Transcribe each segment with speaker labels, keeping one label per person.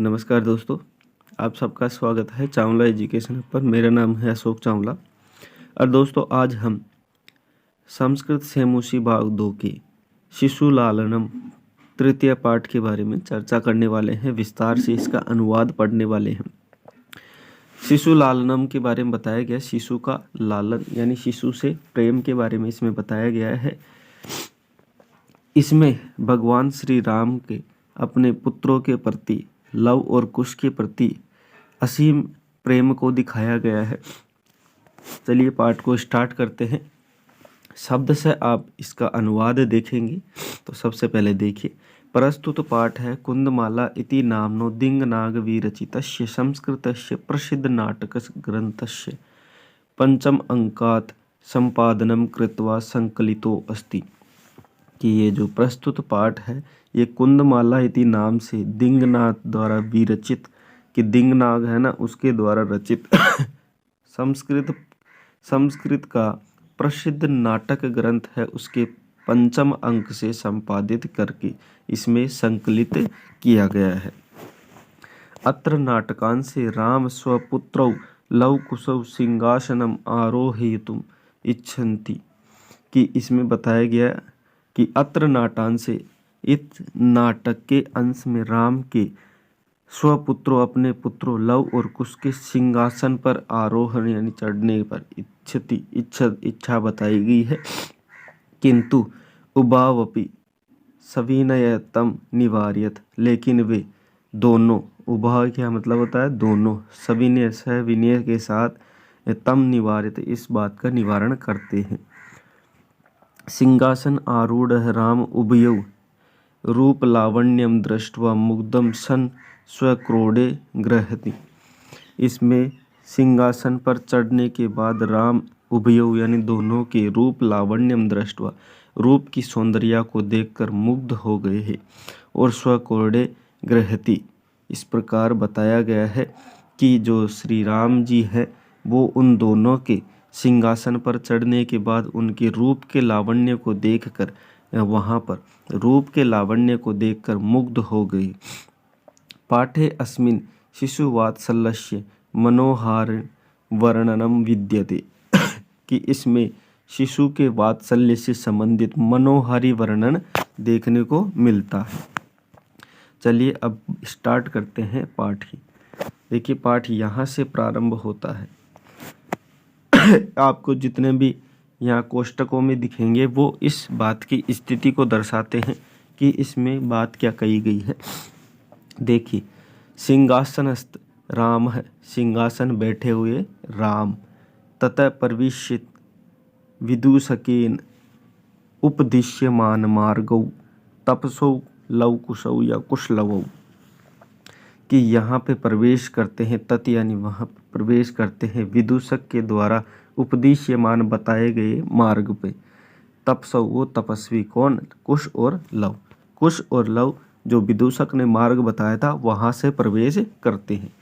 Speaker 1: नमस्कार दोस्तों, आप सबका स्वागत है चावला एजुकेशन पर। मेरा नाम है अशोक चावला और दोस्तों आज हम संस्कृत सेमुसी भाग 2 के शिशु लालनम तृतीय पाठ के बारे में चर्चा करने वाले हैं। विस्तार से इसका अनुवाद पढ़ने वाले हैं। शिशु लालनम के बारे में बताया गया, शिशु का लालन यानी शिशु से प्रेम के बारे में इसमें बताया गया है। इसमें भगवान श्री राम के अपने पुत्रों के प्रति लव और कुश के प्रति असीम प्रेम को दिखाया गया है। चलिए पाठ को स्टार्ट करते हैं। शब्द से आप इसका अनुवाद देखेंगे तो सबसे पहले देखिए, प्रस्तुत पाठ है कुंदमाला इति नाम्नो दिंगनाग विरचितस्य संस्कृतस्य प्रसिद्ध नाटक ग्रंथस्य पंचम अंकात् संपादनम कृत्वा संकलितो अस्ति। कि ये जो प्रस्तुत पाठ है ये कुंदमाला इति नाम से दिंगनाग द्वारा विरचित, कि दिंगनाग है ना उसके द्वारा रचित संस्कृत का प्रसिद्ध नाटक ग्रंथ है। उसके पंचम अंक से संपादित करके इसमें संकलित किया गया है। अत्र नाटकांशे राम स्वपुत्रौ लवकुशौ सिंहासनम आरोहयितुम इच्छन्ति। कि इसमें बताया गया कि अत्र नाटांशे, इस नाटक के अंश में राम के स्वपुत्रों अपने पुत्रों लव और कुश के सिंहासन पर आरोहण यानी चढ़ने पर इच्छा बताई गई है। किंतु उभावपि सविनयतम निवार्यत, लेकिन वे दोनों, उभा क्या मतलब होता है दोनों, सविनय सविनय के साथ तम निवार्यत इस बात का निवारण करते हैं। सिंहासन आरूढ़ राम उभयौ रूप लावण्यम दृष्ट्वा मुग्धम सन स्वक्रोडे गृहति। इसमें सिंहासन पर चढ़ने के बाद राम उभयौ यानी दोनों के रूप लावण्यम दृष्ट्वा रूप की सौंदर्य को देखकर मुग्ध हो गए हैं और स्वक्रोडे गृहति। इस प्रकार बताया गया है कि जो श्री राम जी है वो उन दोनों के सिंहासन पर चढ़ने के बाद उनके रूप के लावण्य को देखकर वहाँ पर रूप के लावण्य को देखकर मुग्ध हो गए। पाठे अस्मिन् शिशु वात्सल्यस्य मनोहार वर्णनम विद्यते। कि इसमें शिशु के वात्सल्य से संबंधित मनोहारी वर्णन देखने को मिलता है। चलिए अब स्टार्ट करते हैं पाठ की। देखिए पाठ यहाँ से प्रारंभ होता है। आपको जितने भी यहाँ कोष्टकों में दिखेंगे वो इस बात की स्थिति को दर्शाते हैं कि इसमें बात क्या कही गई है। देखिए, सिंहासनस्थ राम है, सिंहासन बैठे हुए राम, ततः प्रविश्यत विदूषकेन उपदिश्यमान मार्गौ तपसौ लवकुशौ या कुशलवौ। कि यहाँ पे प्रवेश करते हैं, तत् यानी वहाँ प्रवेश करते हैं विदूषक के द्वारा उपदिश्यमान बताए गए मार्ग पे। तपसौ वो तपस्वी कौन, कुश और लव। कुश और लव जो विदूषक ने मार्ग बताया था वहाँ से प्रवेश करते हैं।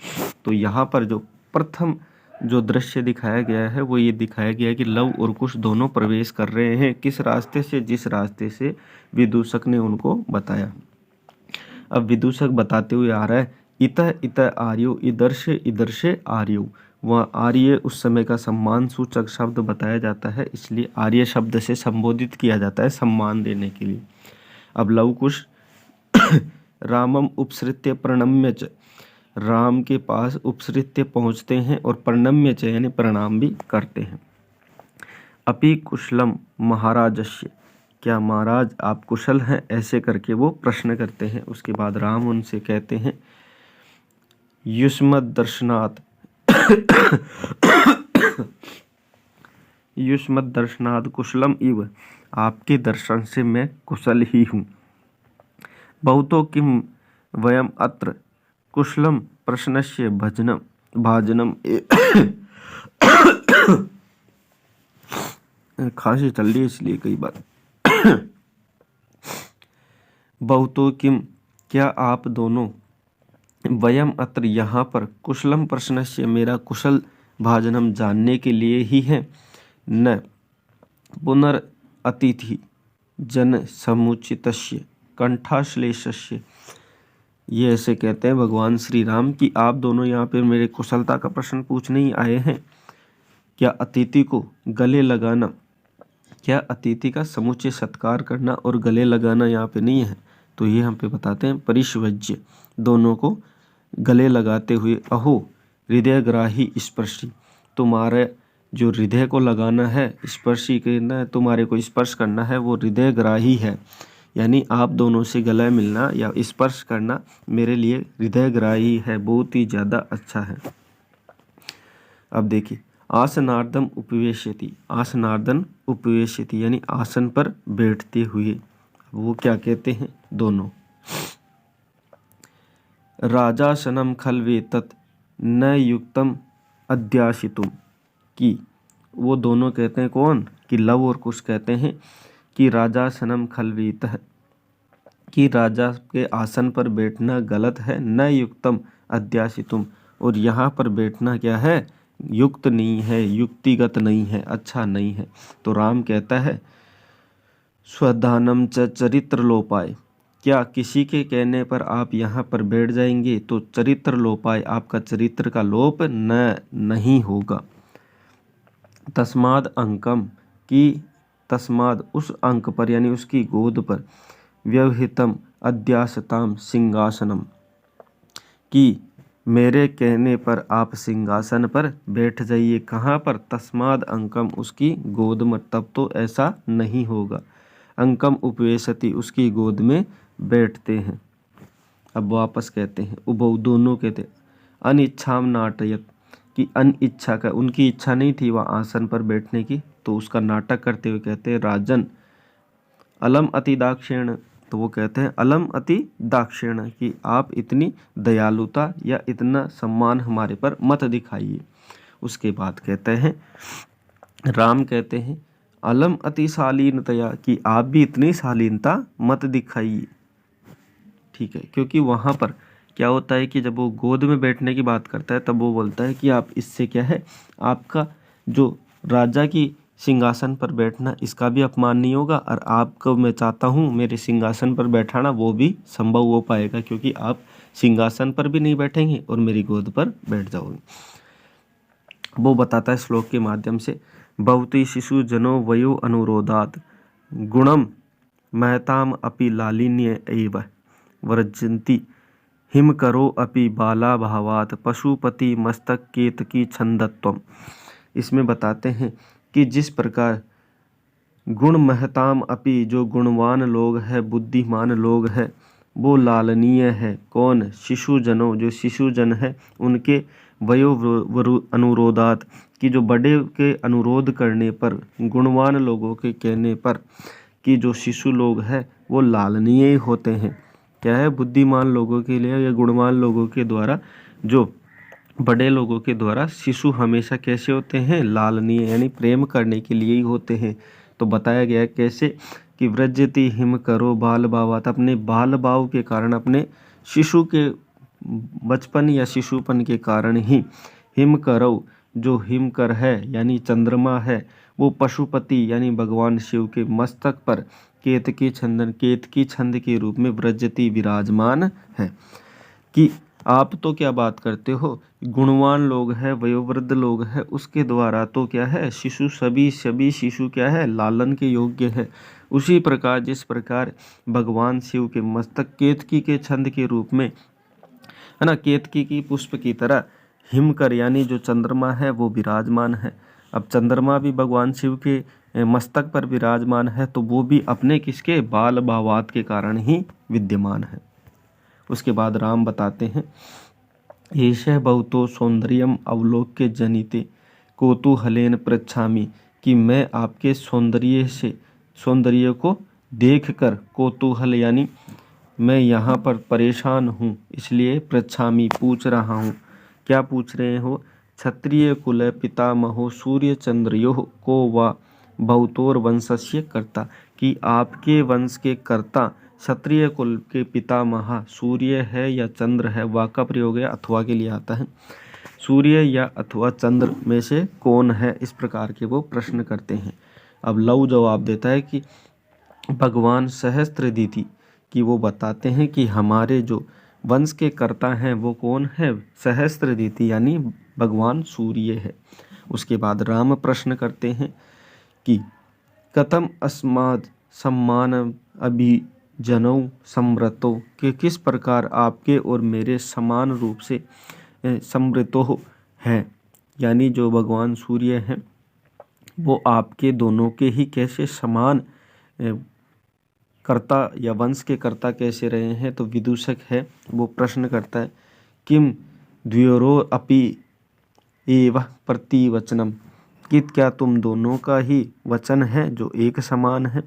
Speaker 1: तो यहाँ पर जो प्रथम जो दृश्य दिखाया गया है वो ये दिखाया गया है कि लव और कुश दोनों प्रवेश कर रहे हैं। किस रास्ते से, जिस रास्ते से विदूषक ने उनको बताया। अब विदूषक बताते हुए आ रहा है, इतः इतः आर्यो, इधर से आर्यो। वह आर्य उस समय का सम्मान सूचक शब्द बताया जाता है, इसलिए आर्य शब्द से संबोधित किया जाता है सम्मान देने के लिए। अब लवकुश रामम उपसृत्य प्रणम्य च, राम के पास उपसृत्य पहुँचते हैं और प्रणम्य च यानी प्रणाम भी करते हैं। अपि कुशलम महाराजस्य, क्या महाराज आप कुशल हैं, ऐसे करके वो प्रश्न करते हैं। उसके बाद राम उनसे कहते हैं, युष्मद् दर्शनात् युष्मद् दर्शनात् कुशलम इव, आपके दर्शन से मैं कुशल ही हूँ। बहुतो किम वयम अत्र कुशलम प्रश्नस्य भाजनम खांसी चल रही है इसलिए कई बार। बहुतो किम, क्या आप दोनों, वयम अत्र यहाँ पर, कुशलम प्रश्नस्य मेरा कुशल भाजनम जानने के लिए ही है, न पुनरअतिथि जन समुचितस्य कंठाश्लेषस्य, ये ऐसे कहते हैं भगवान श्री राम कि आप दोनों यहाँ पे मेरे कुशलता का प्रश्न पूछने ही आए हैं क्या अतिथि को गले लगाना, क्या अतिथि का समुचित सत्कार करना और गले लगाना यहाँ पे नहीं है। तो ये हम पे बताते हैं परिष्वज्य, दोनों को गले लगाते हुए अहो हृदयग्राही स्पर्शी, तुम्हारे जो हृदय को लगाना है, स्पर्शी करना है, तुम्हारे को स्पर्श करना है, वो हृदयग्राही है। यानी आप दोनों से गला मिलना या स्पर्श करना मेरे लिए हृदयग्राही है, बहुत ही ज़्यादा अच्छा है। अब देखिए आसनार्दम उपवेश्यति, आसनार्दन उपवेश्यति यानी आसन पर बैठते हुए, वो क्या कहते हैं दोनों। राजासनम खलवे तत् न युक्तम अध्यासितुम, कि वो दोनों कहते हैं कौन, कि लव और कुश कहते हैं कि राजासनम खलवीत है, कि राजा के आसन पर बैठना गलत है, न युक्तम अध्यासितुम, और यहाँ पर बैठना क्या है, युक्त नहीं है, युक्तिगत नहीं है, अच्छा नहीं है। तो राम कहता है स्वधानम च चरित्र लोपाय, क्या किसी के कहने पर आप यहाँ पर बैठ जाएंगे तो चरित्र लोपाय, आपका चरित्र का लोप नहीं होगा। तस्माद अंकम, की तस्माद उस अंक पर यानी उसकी गोद पर, व्यवहितम अध्यासताम सिंहासनम, कि मेरे कहने पर आप सिंहासन पर बैठ जाइए। कहाँ पर, तस्माद अंकम, उसकी गोद में, तब तो ऐसा नहीं होगा। अंकम उपवेशति, उसकी गोद में बैठते हैं। अब वापस कहते हैं उभौ, दोनों कहते अनिच्छाम नाटयत, कि अनिच्छा का, उनकी इच्छा नहीं थी वह आसन पर बैठने की, तो उसका नाटक करते हुए कहते हैं राजन अलम अति दाक्षिण, तो वो कहते हैं अलम अति दाक्षिण, कि आप इतनी दयालुता या इतना सम्मान हमारे पर मत दिखाइए। उसके बाद कहते हैं राम कहते हैं अलम अति शालीनतया, कि आप भी इतनी शालीनता मत दिखाइए। ठीक है, क्योंकि वहाँ पर क्या होता है कि जब वो गोद में बैठने की बात करता है तब वो बोलता है कि आप इससे क्या है, आपका जो राजा की सिंहासन पर बैठना इसका भी अपमान नहीं होगा, और आपको मैं चाहता हूँ मेरे सिंहासन पर बैठाना वो भी संभव हो पाएगा, क्योंकि आप सिंहासन पर भी नहीं बैठेंगे और मेरी गोद पर बैठ जाओगे। वो बताता है श्लोक के माध्यम से भवती शिशु जनो वयो अनुरोधात गुणम महताम अपि लालिन्य एव वर्जन्ति हिम करो अपि बाला भावात पशुपति मस्तक केतकी छंदत्वम। इसमें बताते हैं कि जिस प्रकार गुण महताम अपि, जो गुणवान लोग है, बुद्धिमान लोग है, वो लालनीय है। कौन, शिशुजनों, जो शिशुजन है उनके वयो अनुरोधात, कि जो बड़े के अनुरोध करने पर, गुणवान लोगों के कहने पर, कि जो शिशु लोग हैं वो लालनीय होते हैं। क्या है, बुद्धिमान लोगों के लिए या गुणवान लोगों के द्वारा, जो बड़े लोगों के द्वारा शिशु हमेशा कैसे होते हैं, लालनीय, यानी प्रेम करने के लिए ही होते हैं। तो बताया गया कैसे कि व्रजति हिम करो बाल भावात, अपने बाल भाव के कारण, अपने शिशु के बचपन या शिशुपन के कारण ही, हिम करो, जो हिमकर है यानी चंद्रमा है, वो पशुपति यानी भगवान शिव के मस्तक पर केतकी छंदन, केतकी छंद के रूप में व्रजति विराजमान है। कि आप तो क्या बात करते हो, गुणवान लोग हैं, वयोवृद्ध लोग हैं, उसके द्वारा तो क्या है, शिशु सभी शिशु क्या है, लालन के योग्य है। उसी प्रकार जिस प्रकार भगवान शिव के मस्तक केतकी के छंद के रूप में है ना, केतकी की पुष्प की तरह हिमकर यानी जो चंद्रमा है वो विराजमान है। अब चंद्रमा भी भगवान शिव के मस्तक पर विराजमान है, तो वो भी अपने किसके, बाल भावात के कारण ही विद्यमान है। उसके बाद राम बताते हैं एषः बहुतो सौंदर्यम अवलोक्य जनिते कौतूहलेन पृच्छामि, कि मैं आपके सौंदर्य को देखकर कौतूहल यानी मैं यहाँ पर परेशान हूँ, इसलिए पृच्छामि पूछ रहा हूँ। क्या पूछ रहे हो, क्षत्रिय कुल पितामहो सूर्य चंद्रयो को वा बहुतोर वंशस्य कर्ता, कि आपके वंश के कर्ता क्षत्रिय कुल के पितामह सूर्य है या चंद्र है, वा का प्रयोग है अथवा के लिए आता है, सूर्य या अथवा चंद्र में से कौन है, इस प्रकार के वो प्रश्न करते हैं। अब लव जवाब देता है कि भगवान सहस्त्रदिति, कि वो बताते हैं कि हमारे जो वंश के कर्ता हैं वो कौन है? सहस्त्रदिति यानी भगवान सूर्य है। उसके बाद राम प्रश्न करते हैं कि कथम अस्माद सम्मान अभिजनौ समृतो, कि किस प्रकार आपके और मेरे समान रूप से समृतो हैं, यानी जो भगवान सूर्य हैं वो आपके दोनों के ही कैसे समान कर्ता या वंश के कर्ता कैसे रहे हैं? तो विदूषक है वो प्रश्न करता है किम द्वयोरो अपि एव प्रतिवचनम, कि क्या तुम दोनों का ही वचन है जो एक समान है?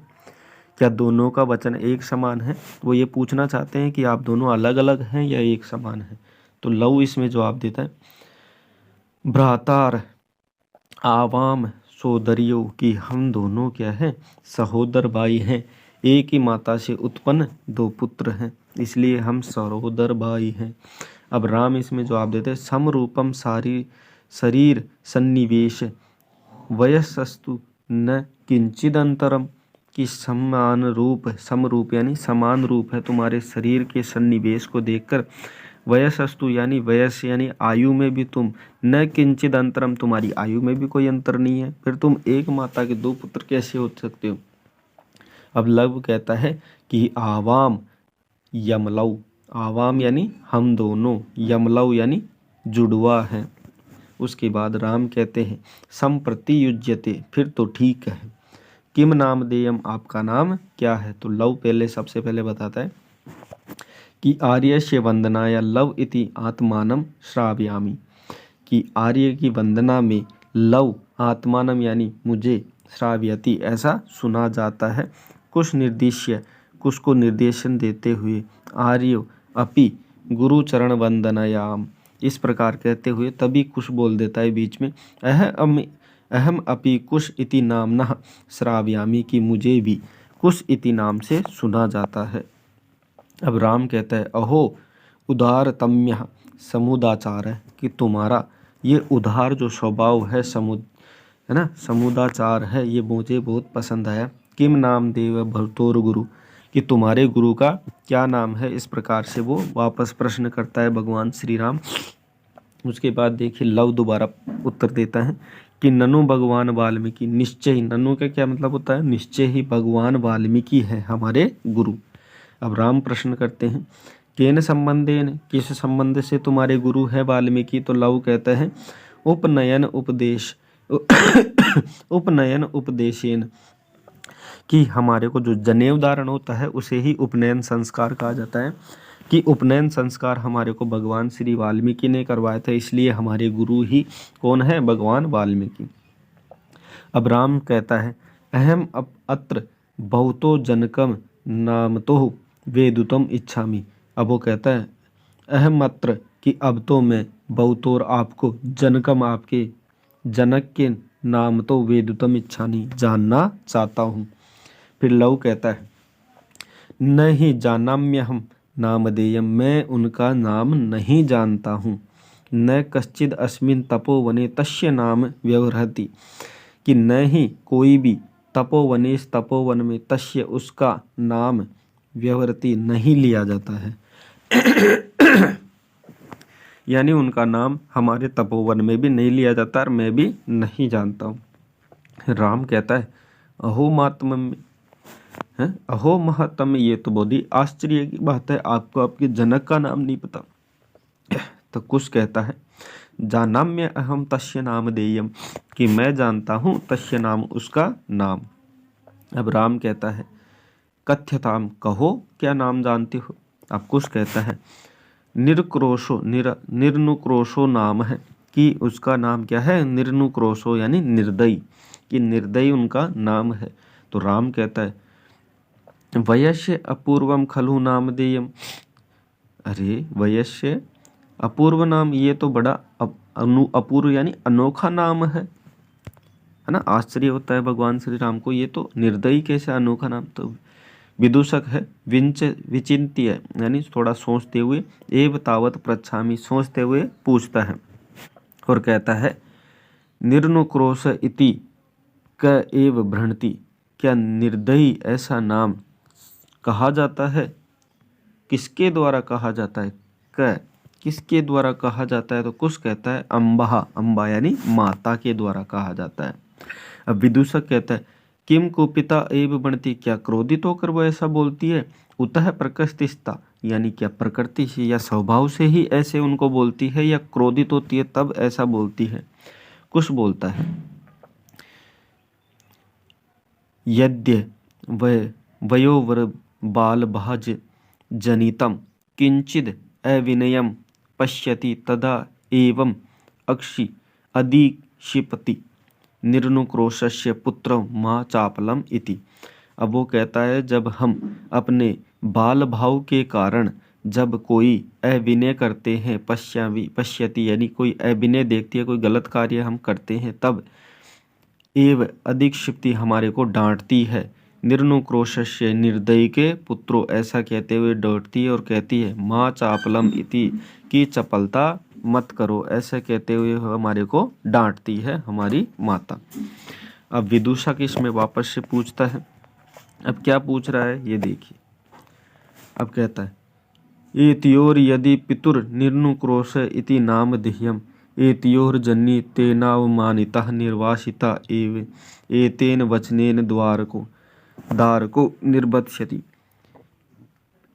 Speaker 1: क्या दोनों का वचन एक समान है? वो ये पूछना चाहते हैं कि आप दोनों अलग अलग हैं या एक समान हैं। तो लव इसमें जवाब देता है भ्रातार आवाम सोदरियों, कि हम दोनों क्या हैं? सहोदर भाई हैं, एक ही माता से उत्पन्न दो पुत्र हैं, इसलिए हम सहोदर भाई हैं। अब राम इसमें जवाब देते हैं समरूपम सारी शरीर सन्निवेश वयसस्तु न किंचिद अंतरम, कि समान रूप, समरूप यानी समान रूप है तुम्हारे शरीर के सन्निवेश को देखकर। वयसस्तु यानी वयस यानी आयु में भी तुम, न किंचिद अंतरम तुम्हारी आयु में भी कोई अंतर नहीं है, फिर तुम एक माता के दो पुत्र कैसे हो सकते हो? अब लव कहता है कि आवाम यमलऊ, आवाम यानी हम दोनों, यमलऊ यानी जुड़वा है। उसके बाद राम कहते हैं संप्रति युज्यते, फिर तो ठीक है। किम नाम देयम, आपका नाम क्या है? तो लव पहले सबसे पहले बताता है कि आर्यस्य वंदनाया लव इति आत्मानम श्रावयामि, कि आर्य की वंदना में लव आत्मानम यानी मुझे, श्रावयति ऐसा सुना जाता है। कुछ निर्देश्य, कुछ को निर्देशन देते हुए आर्य अपि गुरु चरण वंदनायाम, इस प्रकार कहते हुए तभी कुछ बोल देता है बीच में अहम अपि कुश इति नामनः श्रावयामि, कि मुझे भी कुश इति नाम से सुना जाता है। अब राम कहता है अहो उदारतम्यः समुदाचार है, कि तुम्हारा ये उदार जो स्वभाव है, है ना, समुदाचार है, ये मुझे बहुत पसंद आया। किम नाम देव भवतोर गुरु, कि तुम्हारे गुरु का क्या नाम है? इस प्रकार से वो वापस प्रश्न करता है भगवान श्री राम। उसके बाद देखिए लव दोबारा उत्तर देता है कि ननु भगवान वाल्मीकि, निश्चय ही, ननु का क्या मतलब होता है? निश्चय ही भगवान वाल्मीकि है हमारे गुरु। अब राम प्रश्न करते हैं केन संबंधेन, किस संबंध से तुम्हारे गुरु है वाल्मीकि? तो लव कहता है उपनयन उपदेश उपनयन उपदेशेन, कि हमारे को जो जनेऊ धारण होता है उसे ही उपनयन संस्कार कहा जाता है, कि उपनयन संस्कार हमारे को भगवान श्री वाल्मीकि ने करवाया था, इसलिए हमारे गुरु ही कौन है? भगवान वाल्मीकि। अब राम कहता है अहम अत्र बहुतो जनकम नामतो वेदुतम इच्छामि। अब वो कहता है अहम अत्र, कि अब तो मैं बहुतोर आपको, जनकम आपके, जनक के नाम तो वेदुतम इच्छामि जानना चाहता हूँ। फिर लव कहता है नहीं जानाम्यहम नामधेयम, मैं उनका नाम नहीं जानता हूँ। न कश्चिद अस्मिन तपोवने तस्य नाम व्यवहरति, कि न ही कोई भी तपोवने, तपोवन में, तस्य उसका नाम व्यवहरति नहीं लिया जाता है यानी उनका नाम हमारे तपोवन में भी नहीं लिया जाता और मैं भी नहीं जानता हूँ। राम कहता है अहो महात्म है, अहो महात्म, ये तो बहुत ही आश्चर्य की बात है, आपको आपके जनक का नाम नहीं पता। तो कुछ कहता है जानाम्य अहम तस्य नाम देयम, कि मैं जानता हूँ तस्य नाम, उसका नाम। अब राम कहता है कथ्यताम, कहो क्या नाम जानते हो? अब कुछ कहता है निर्क्रोशो, निर्नुक्रोशो नाम है, कि उसका नाम क्या है? निर्नुक्रोशो यानी निर्दयी, कि निर्दयी उनका नाम है। तो राम कहता है वयस्य अपूर्वम खलु नामधेयम, अरे वयस्य अपूर्व नाम, ये तो बड़ा अपूर्व यानी अनोखा नाम है ना। आश्चर्य होता है भगवान श्री राम को, ये तो निर्दयी कैसे अनोखा नाम? तो विदूषक है विचिंत्य यानी थोड़ा सोचते हुए, एव तावत पृच्छामि, सोचते हुए पूछता है और कहता है निर्नुक्रोश इति क एव भ्रणति, क्या निर्दयी ऐसा नाम कहा जाता है? किसके द्वारा कहा जाता है? क किसके द्वारा कहा जाता है? तो कुश कहता है अम्बा, अम्बा यानी माता के द्वारा कहा जाता है। अब विदूषक कहता है किम कुपिता एव बनती, क्या क्रोधित होकर वो ऐसा बोलती है? उतः प्रकृतिस्ता, यानी क्या प्रकृति से या स्वभाव से ही ऐसे उनको बोलती है या क्रोधित होती है तब ऐसा बोलती है? कुछ बोलता है यद्य वयोवर बाल भाज जनितम किंचिद अविनयम पश्यति तदा एवं अक्षि अधिक्षिपति निर्नुक्रोशस्य पुत्र माँ चापलम इति। अब वो कहता है जब हम अपने बाल भाव के कारण जब कोई अविनय करते हैं, पश्यति यानी कोई अविनय देखती है, कोई गलत कार्य हम करते हैं, तब एव अधिक्षिप्ति हमारे को डांटती है, निर्नुक्रोशस्य निर्दयी के पुत्रों ऐसा कहते हुए डांटती है और कहती है माँ चापलम इति की चपलता मत करो, ऐसे कहते हुए हमारे को डांटती है हमारी माता। अब विदूषक इसमें वापस से पूछता है, अब क्या पूछ रहा है ये देखिए। अब कहता है एतियोर यदि पितुर निर्नुक्रोश इति नाम देह्यम एतियोर जन्नी तेनावमानितः निर्वासिता एव एतेन वचनेन द्वारको निर्बध्स्यति।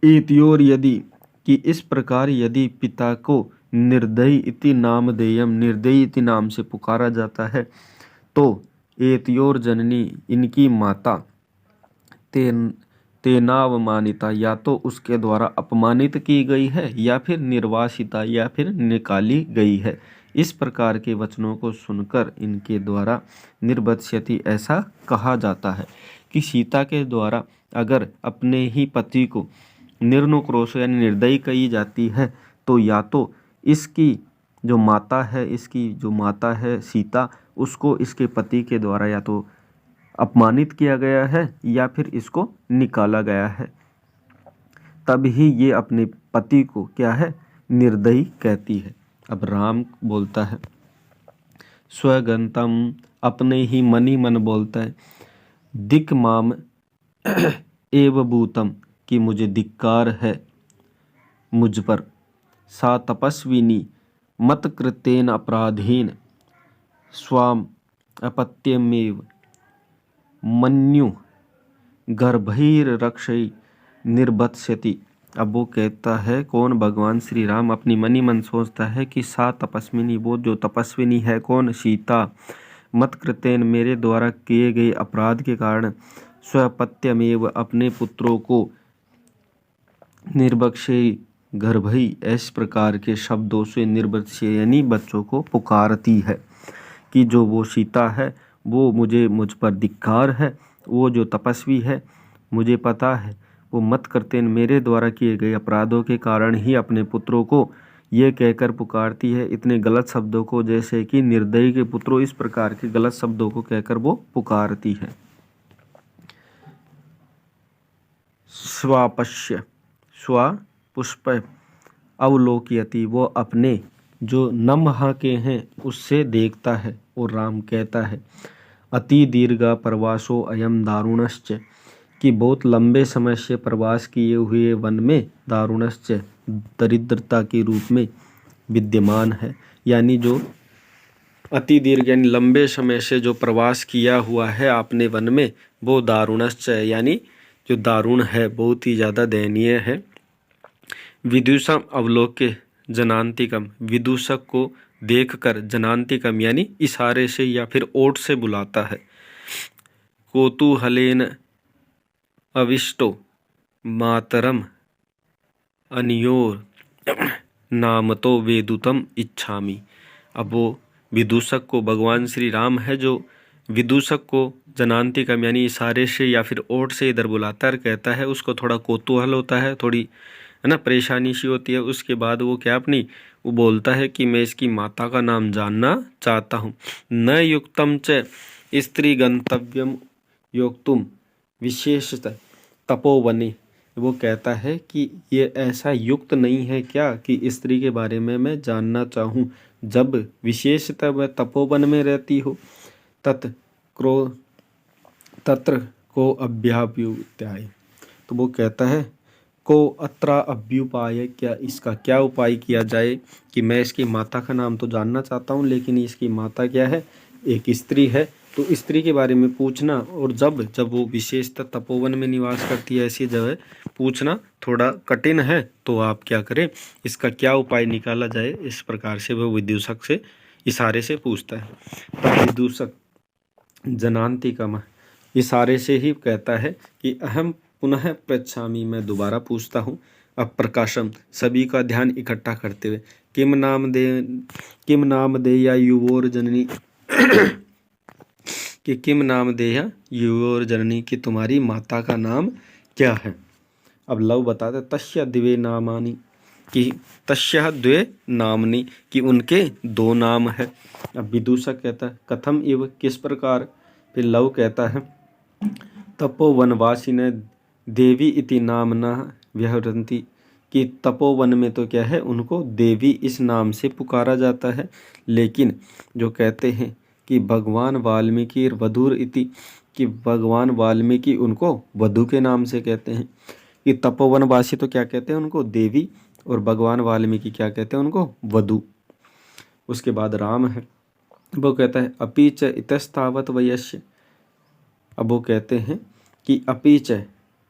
Speaker 1: एतियोर यदि कि इस प्रकार यदि पिता को निर्दयी इति नाम देयम, निर्दयी इति नाम से पुकारा जाता है, तो एतियोर जननी इनकी माता तेनावमानिता या तो उसके द्वारा अपमानित की गई है या फिर निर्वासिता या फिर निकाली गई है। इस प्रकार के वचनों को सुनकर इनके द्वारा निर्बध्स्यति ऐसा कहा जाता है कि सीता के द्वारा अगर अपने ही पति को निर्नुक्रोश यानी निर्दयी कही जाती है तो या तो इसकी जो माता है सीता, उसको इसके पति के द्वारा या तो अपमानित किया गया है या फिर इसको निकाला गया है, तब ही ये अपने पति को क्या है निर्दयी कहती है। अब राम बोलता है स्वगंतम, अपने ही मनी मन बोलता है दिक माम एव भूतम, कि मुझे धिक्कार है मुझ पर, सा तपस्विनी मत कृतेन अपराधेन स्वाम अपत्यमेव मन्यु गर्भैर्रक्षै निर्बध्स्यति। अब वो कहता है कौन? भगवान श्री राम अपनी मनी मन सोचता है कि सा तपस्विनी, वो जो तपस्विनी है कौन? सीता, मत कृतेन मेरे द्वारा किए गए अपराध के कारण, स्वपत्यमेव अपने पुत्रों को, निर्बक्षे गर्भई इस प्रकार के शब्दों से निर्बध्य यानी बच्चों को पुकारती है कि जो वो सीता है वो मुझ पर धिक्कार है, वो जो तपस्वी है मुझे पता है वो मत करते मेरे द्वारा किए गए अपराधों के कारण ही अपने पुत्रों को ये कहकर पुकारती है इतने गलत शब्दों को, जैसे कि निर्दयी के पुत्रों, इस प्रकार के गलत शब्दों को कहकर वो पुकारती है। स्वापश्य पुष्प अवलोकयति, वो अपने जो नमहा के हैं उससे देखता है और राम कहता है अति दीर्घा प्रवासो अयम दारुणश्च, कि बहुत लंबे समय से प्रवास किए हुए वन में दारुणश्च दरिद्रता के रूप में विद्यमान है। यानी जो अति दीर्घ यानी लंबे समय से जो प्रवास किया हुआ है आपने वन में वो दारुणश्च यानी जो दारुण है, बहुत ही ज़्यादा दयनीय है। विदूषम अवलोक्य जनांतिकम, विदूषक को देखकर जनांतिकम यानी इशारे से या फिर ओठ से बुलाता है। कौतूहलेन अविष्टो मातरम अनियोर नामतो वेदुतम इच्छामि। अब वो विदूषक को, भगवान श्री राम है जो विदूषक को जनांतिकम यानी इशारे से या फिर ओठ से इधर बुलाता है, कहता है उसको थोड़ा कौतूहल होता है, थोड़ी है ना परेशानी सी होती है। उसके बाद वो क्या वो बोलता है कि मैं इसकी माता का नाम जानना चाहता हूँ। न युक्तम च स्त्री गंतव्यम योक्तुम विशेषतः तपोवने, वो कहता है कि ये ऐसा युक्त नहीं है क्या कि स्त्री के बारे में मैं जानना चाहूँ जब विशेषतः वह तपोवन में रहती हो। तत्र को अभ्याप्युत्याय, तो वो कहता है को अत्रा अभ्युपाय, क्या इसका क्या उपाय किया जाए कि मैं इसकी माता का नाम तो जानना चाहता हूँ, लेकिन इसकी माता क्या है, एक स्त्री है, तो स्त्री के बारे में पूछना। और जब वो विशेषतः तपोवन में निवास करती है ऐसी जगह पूछना थोड़ा कठिन है, तो आप क्या करें, इसका क्या उपाय निकाला जाए, इस प्रकार से वह विदूषक से इशारे से पूछता है। तब विदूषक जनान्तिकम इशारे से ही कहता है कि अहम पुनः पृच्छामि, मैं दोबारा पूछता हूँ। अब प्रकाशम, सभी का ध्यान इकट्ठा करते हुए, किम नाम दे या युवोर जननी कि किम नाम दे या युवोर जननी, कि तुम्हारी माता का नाम क्या है। अब लव बताते तस्य द्वे नामानि, कि तस्य द्वे नामनी, कि उनके दो नाम है। अब विदूषक कहता है कथम इव, किस प्रकार। फिर लव कहता है तपोवनवासिन देवी इति नामना व्यवहरन्ति, कि तपोवन में तो क्या है, उनको देवी इस नाम से पुकारा जाता है, लेकिन जो कहते हैं कि भगवान वाल्मीकि वधूर इति, कि भगवान वाल्मीकि उनको वधु के नाम से कहते हैं, कि तपोवनवासी तो क्या कहते हैं उनको देवी, और भगवान वाल्मीकि क्या कहते हैं उनको वधु। उसके बाद राम है, वो कहता है अपि च इतस्तावत वयस्य। अब वो कहते हैं कि अपि च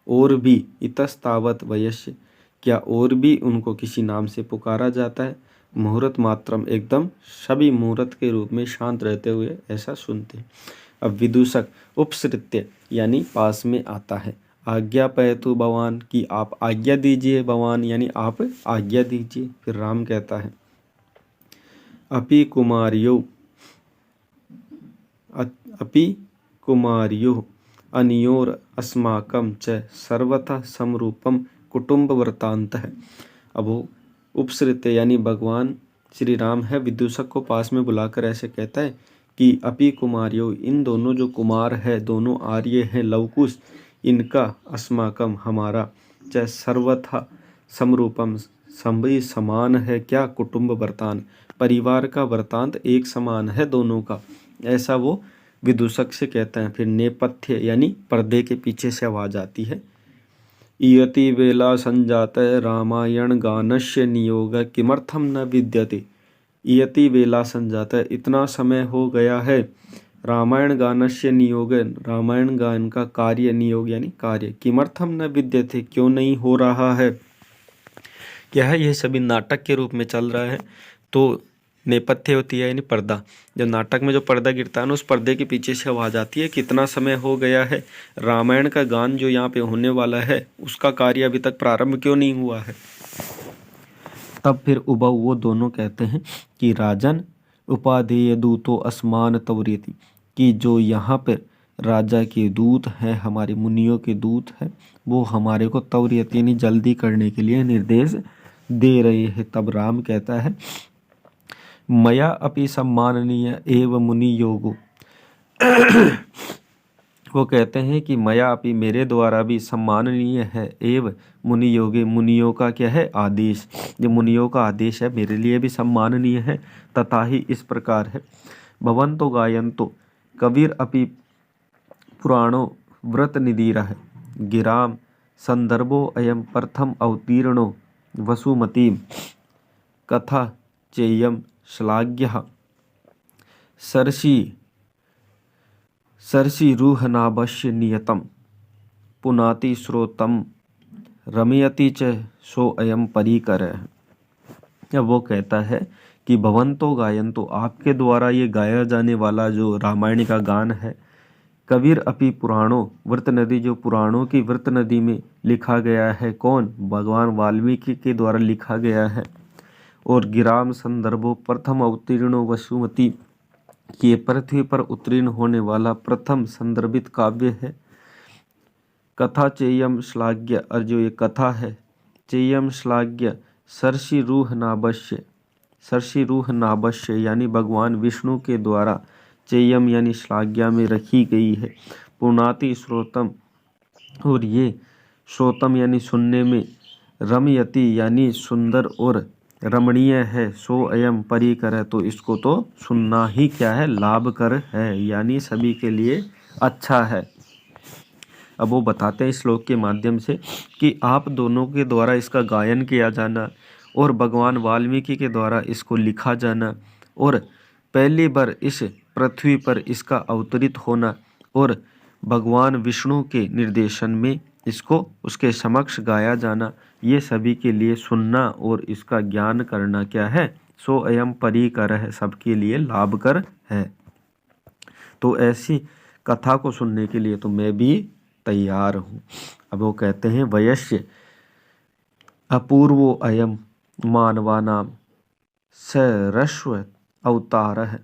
Speaker 1: और भी, इतस्तावत वयस्य, क्या और भी उनको किसी नाम से पुकारा जाता है। मुहूर्त मात्रम, एकदम सभी मुहूर्त के रूप में शांत रहते हुए ऐसा सुनते हैं। अब विदूषक उपसृत्य यानी पास में आता है, आज्ञा पयतु भवान, की आप आज्ञा दीजिए भवान, यानी आप आज्ञा दीजिए। फिर राम कहता है अपि कुमार्यो अनियोर अस्माकं च सर्वथा समरूपम कुटुंब वृत्तांत है। अब वो उपसृत्य यानी भगवान श्री राम है, विदूषक को पास में बुलाकर ऐसे कहता है कि अपि कुमार्यो, इन दोनों जो कुमार है, दोनों आर्य हैं लवकुश, इनका अस्माकम हमारा, च सर्वथा समरूपम सभी समान है, क्या कुटुंब वृत्तांत, परिवार का वृत्तांत एक समान है दोनों का, ऐसा वो विदूषक से कहता है। फिर नेपथ्य यानी पर्दे के पीछे से आवाज आती है, इयति वेला संजात रामायण गानस्य नियोग किमर्थम न विद्यते। इयति वेला संजात, इतना समय हो गया है, रामायण गानस्य नियोग, रामायण गान का कार्य, नियोग यानी कार्य, किमर्थम न विद्यते, क्यों नहीं हो रहा है। क्या है, यह सभी नाटक के रूप में चल रहा है। तो नेपथ्य होती है यानी पर्दा, जब नाटक में जो पर्दा गिरता है ना, उस पर्दे के पीछे से आवाज आती है कितना समय हो गया है, रामायण का गान जो यहाँ पे होने वाला है उसका कार्य अभी तक प्रारंभ क्यों नहीं हुआ है। तब फिर उबव वो दोनों कहते हैं कि राजन उपाधेय दूतो असमान तवरीति, कि जो यहाँ पर राजा के दूत हैं, हमारे मुनियों के दूत हैं, वो हमारे को तवरीयत यानी जल्दी करने के लिए निर्देश दे रहे हैं। तब राम कहता है मया अपि सम्माननीय एव मुनि योगो, वो कहते हैं कि मया अपि, मेरे द्वारा भी सम्माननीय है, एव मुनि योगे, मुनियों का क्या है आदेश, जो मुनियों का आदेश है मेरे लिए भी सम्माननीय है। तथा ही इस प्रकार है, भवन्तो गायन्तो कविर अपि पुराणो व्रत निधिरः, गिराम संदर्भो अयम प्रथम अवतीर्णो वसुमतीम, कथा चेयम श्लाघ्यः सर्षिरुहनाभस्य नियतम पुनाति श्रोतम रमयति च सो अयम परिकरः। अब वो कहता है कि भवन्तो गायन्तो, आपके द्वारा ये गाया जाने वाला जो रामायण का गान है, कबीर अपि पुराणों व्रत नदी, जो पुराणों की व्रत नदी में लिखा गया है, कौन, भगवान वाल्मीकि के द्वारा लिखा गया है। और गिराम संदर्भो प्रथम अवतीर्णो वसुमती, ये पृथ्वी पर उत्तीर्ण होने वाला प्रथम संदर्भित काव्य है। कथा चेयम श्लाघ्य, और जो ये कथा है, चेयम श्लाघ्य सर्षिरुहनाभस्य यानी भगवान विष्णु के द्वारा, चेयम यानी श्लाघ्या में रखी गई है। पुनाति श्रोतम, और ये श्रोतम यानी सुनने में, रमयति यानी सुंदर और रमणीय है, सो अयम परिकर है, तो इसको तो सुनना ही क्या है लाभकर है, यानी सभी के लिए अच्छा है। अब वो बताते हैं इस श्लोक के माध्यम से कि आप दोनों के द्वारा इसका गायन किया जाना और भगवान वाल्मीकि के द्वारा इसको लिखा जाना और पहली बार इस पृथ्वी पर इसका अवतरित होना और भगवान विष्णु के निर्देशन में इसको उसके समक्ष गाया जाना, ये सभी के लिए सुनना और इसका ज्ञान करना क्या है, सो अयम परिकर है, सबके लिए लाभकर है। तो ऐसी कथा को सुनने के लिए तो मैं भी तैयार हूँ। अब वो कहते हैं वयस्य अपूर्वो अयम मानवानाम सरस्व अवतार है,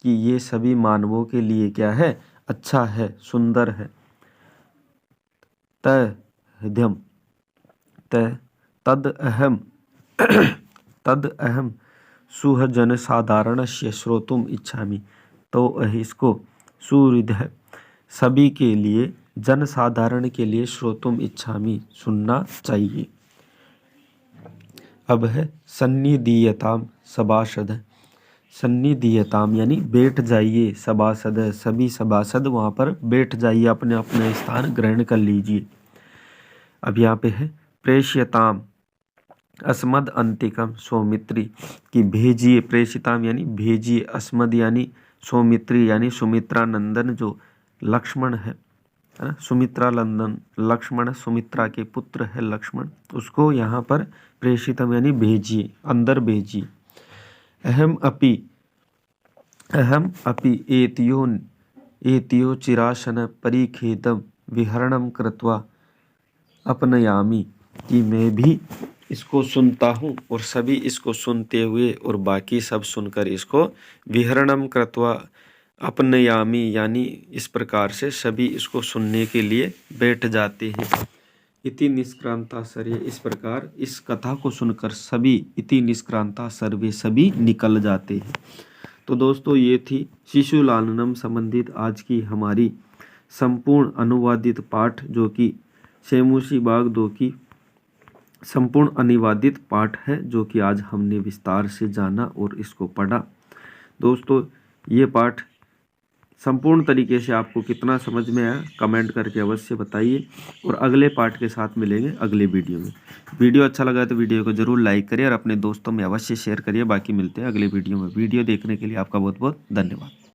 Speaker 1: कि ये सभी मानवों के लिए क्या है, अच्छा है, सुंदर है। तद्यम तद अहम सुहजन साधारणस्य श्रोतुम इच्छामि। तो इसको सुहृदय सभी के लिए, जन साधारण के लिए श्रोतुम इच्छामि सुनना चाहिए। अब है सन्निधीयताम सभासद। सन्निधीयताम यानी बैठ जाइए, सभासद सभी सभासद वहाँ पर बैठ जाइए, अपने अपने स्थान ग्रहण कर लीजिए। अब यहाँ पे है प्रेष्यताम अस्मद अंतिकम सौमित्री, की भेजिए, प्रेषिताम यानी भेजिए, अस्मद यानी सौमित्री यानी सुमित्रा नंदन जो लक्ष्मण है ना, सुमित्रा नंदन लक्ष्मण, सुमित्रा के पुत्र है लक्ष्मण, उसको यहाँ पर प्रेषितम यानी भेजिए, अंदर भेजिए। अहम अपि एतियो चिरासन परिखेदम विहरणम कृत्वा अपनयामी, कि मैं भी इसको सुनता हूँ और सभी इसको सुनते हुए और बाकी सब सुनकर इसको विहरणम कृत्वा अपनयामी यानी इस प्रकार से सभी इसको सुनने के लिए बैठ जाते हैं। इति निष्क्रांता सर्वे, इस प्रकार इस कथा को सुनकर सभी इति निष्क्रांता सर्वे सभी निकल जाते हैं। तो दोस्तों ये थी शिशु लालनम संबंधित आज की हमारी संपूर्ण अनुवादित पाठ, जो कि शेमुशी बाग 2 की संपूर्ण अनुवादित पाठ है, जो कि आज हमने विस्तार से जाना और इसको पढ़ा। दोस्तों ये पाठ संपूर्ण तरीके से आपको कितना समझ में आया कमेंट करके अवश्य बताइए, और अगले पाठ के साथ मिलेंगे अगले वीडियो में। वीडियो अच्छा लगा तो वीडियो को जरूर लाइक करिए और अपने दोस्तों में अवश्य शेयर करिए। बाकी मिलते हैं अगले वीडियो में। वीडियो देखने के लिए आपका बहुत बहुत धन्यवाद।